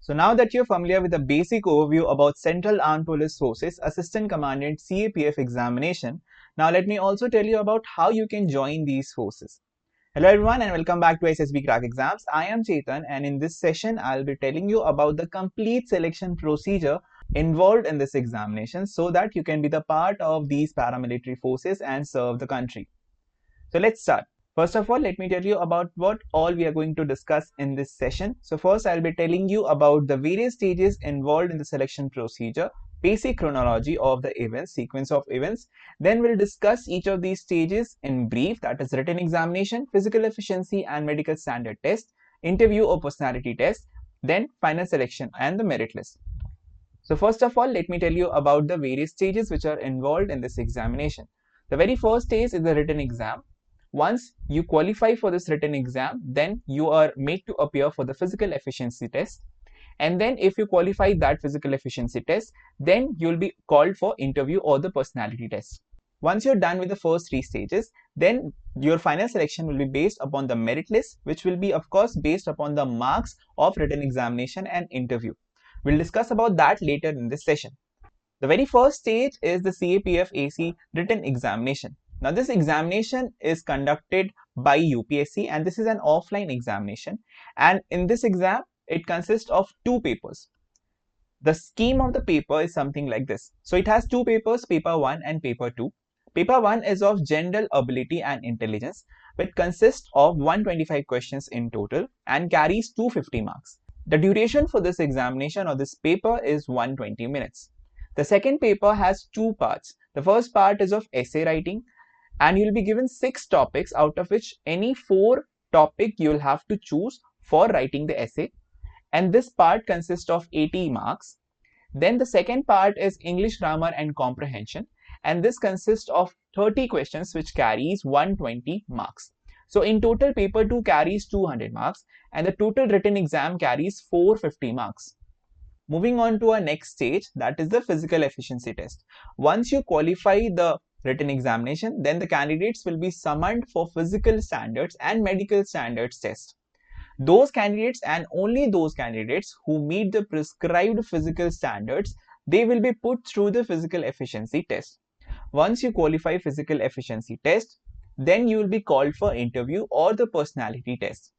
So now that you're familiar with a basic overview about Central Armed Police Forces Assistant Commandant CAPF examination, now let me also tell you about how you can join these forces. Hello everyone and welcome back to SSB Crack Exams. I am Chetan and in this session I'll be telling you about the complete selection procedure involved in this examination so that you can be the part of these paramilitary forces and serve the country. So let's start. First of all, let me tell you about what all we are going to discuss in this session. So first, I'll be telling you about the various stages involved in the selection procedure, basic chronology of the events, sequence of events. Then we'll discuss each of these stages in brief, that is written examination, physical efficiency and medical standard test, interview or personality test, then final selection and the merit list. So first of all, let me tell you about the various stages which are involved in this examination. The very first stage is the written exam. Once you qualify for this written exam, then you are made to appear for the physical efficiency test. And then if you qualify that physical efficiency test, then you'll be called for interview or the personality test. Once you're done with the first three stages, then your final selection will be based upon the merit list, which will be of course based upon the marks of written examination and interview. We'll discuss about that later in this session. The very first stage is the CAPF AC written examination. Now this examination is conducted by UPSC and this is an offline examination, and in this exam it consists of two papers. The scheme of the paper is something like this. So it has two papers, paper 1 and paper 2. Paper 1 is of general ability and intelligence, which consists of 125 questions in total and carries 250 marks. The duration for this examination or this paper is 120 minutes. The second paper has two parts. The first part is of essay writing, and you'll be given 6 topics, out of which any 4 topic you'll have to choose for writing the essay, and this part consists of 80 marks. Then the second part is English grammar and comprehension, and this consists of 30 questions which carries 120 marks. So in total, paper 2 carries 200 marks and the total written exam carries 450 marks. Moving on to our next stage, that is the physical efficiency test. Once you qualify the written examination, then the candidates will be summoned for physical standards and medical standards test. Those candidates and only those candidates who meet the prescribed physical standards, they will be put through the physical efficiency test. Once you qualify physical efficiency test, then you will be called for interview or the personality test.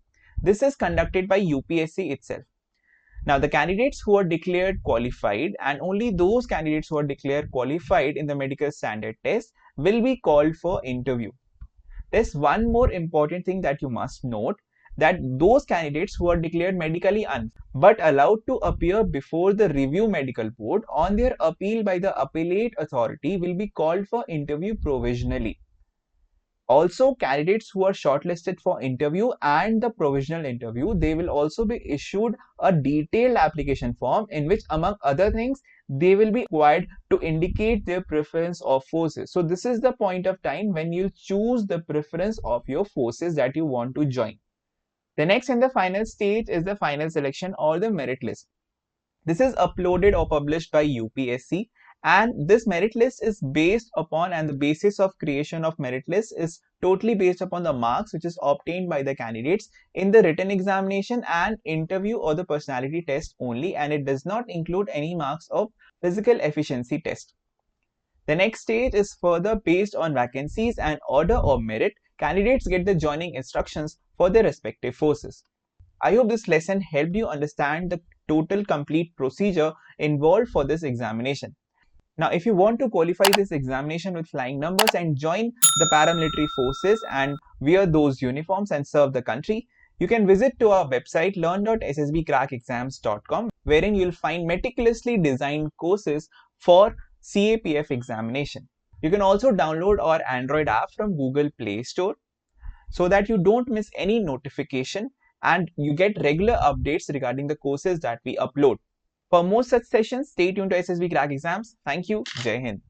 This is conducted by UPSC itself. Now the candidates who are declared qualified and only those candidates who are declared qualified in the medical standard test will be called for interview. There's one more important thing that you must note, that those candidates who are declared medically unfit but allowed to appear before the review medical board on their appeal by the appellate authority will be called for interview provisionally. Also, candidates who are shortlisted for interview and the provisional interview, they will also be issued a detailed application form in which, among other things, they will be required to indicate their preference of forces. So this is the point of time when you choose the preference of your forces that you want to join. The next and the final stage is the final selection or the merit list. This is uploaded or published by UPSC, and this merit list is based upon, and the basis of creation of merit list is totally based upon the marks which is obtained by the candidates in the written examination and interview or the personality test only, and it does not include any marks of physical efficiency test. The next stage is further based on vacancies and order of merit. Candidates get the joining instructions for their respective forces. I hope this lesson helped you understand the total complete procedure involved for this examination. Now, if you want to qualify this examination with flying numbers and join the paramilitary forces and wear those uniforms and serve the country, you can visit to our website learn.ssbcrackexams.com, wherein you'll find meticulously designed courses for CAPF examination. You can also download our Android app from Google Play Store so that you don't miss any notification and you get regular updates regarding the courses that we upload. For more such sessions, stay tuned to SSB Crack Exams. Thank you. Jai Hind.